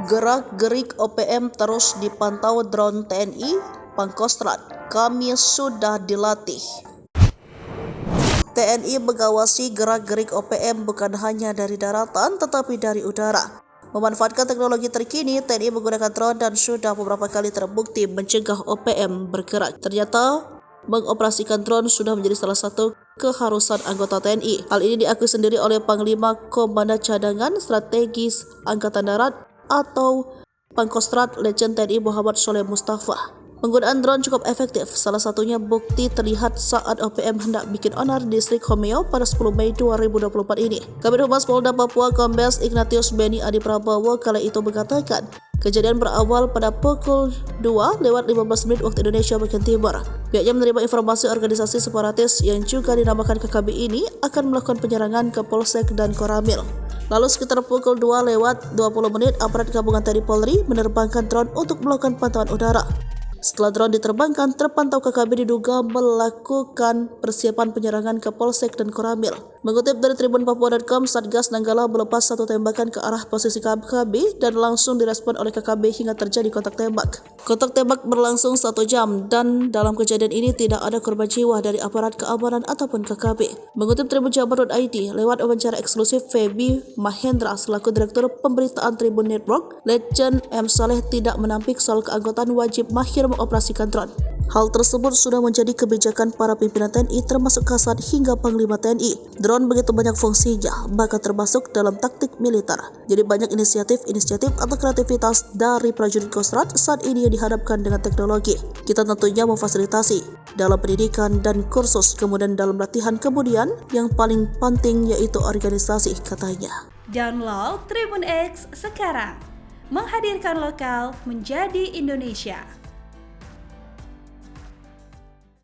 Gerak-gerik OPM terus dipantau drone TNI, Pangkostrat. Kami sudah dilatih. TNI mengawasi gerak-gerik OPM bukan hanya dari daratan tetapi dari udara. Memanfaatkan teknologi terkini, TNI menggunakan drone dan sudah beberapa kali terbukti mencegah OPM bergerak. Ternyata mengoperasikan drone sudah menjadi salah satu keharusan anggota TNI. Hal ini diakui sendiri oleh Panglima Komando Cadangan Strategis Angkatan Darat atau Pangkostrat Letjen TNI Muhammad Sholeh Mustafa. Penggunaan drone cukup efektif, salah satunya bukti terlihat saat OPM hendak bikin onar di distrik Homeo pada 10 Mei 2024 ini. Kabid Humas Polda Papua Kombes Ignatius Beni Adi Prabowo kala itu mengatakan, kejadian berawal pada pukul 2:15 waktu Indonesia bagian timur. Pihaknya menerima informasi organisasi separatis yang juga dinamakan KKB ini akan melakukan penyerangan ke Polsek dan Koramil. Lalu sekitar pukul 2:20 aparat gabungan TNI Polri menerbangkan drone untuk melakukan pantauan udara. Setelah drone diterbangkan, terpantau KKB diduga melakukan persiapan penyerangan ke Polsek dan Koramil. Mengutip dari Tribun Papua.com, Satgas Nanggala melepas satu tembakan ke arah posisi KKB dan langsung direspon oleh KKB hingga terjadi kontak tembak. Kontak tembak berlangsung 1 jam dan dalam kejadian ini tidak ada korban jiwa dari aparat keamanan ataupun KKB. Mengutip Tribun Jabar.id, lewat wawancara eksklusif Feby Mahendra selaku Direktur Pemberitaan Tribun Network, Letjen M. Saleh tidak menampik soal keanggotaan wajib mahir mengoperasikan drone. Hal tersebut sudah menjadi kebijakan para pimpinan TNI termasuk Kasat hingga Panglima TNI. Drone begitu banyak fungsinya, bahkan termasuk dalam taktik militer. Jadi banyak inisiatif atau kreativitas dari prajurit Kostrat saat ini yang dihadapkan dengan teknologi. Kita tentunya memfasilitasi dalam pendidikan dan kursus, kemudian dalam latihan, kemudian yang paling penting yaitu organisasi, katanya. Download Tribun X sekarang, menghadirkan lokal menjadi Indonesia.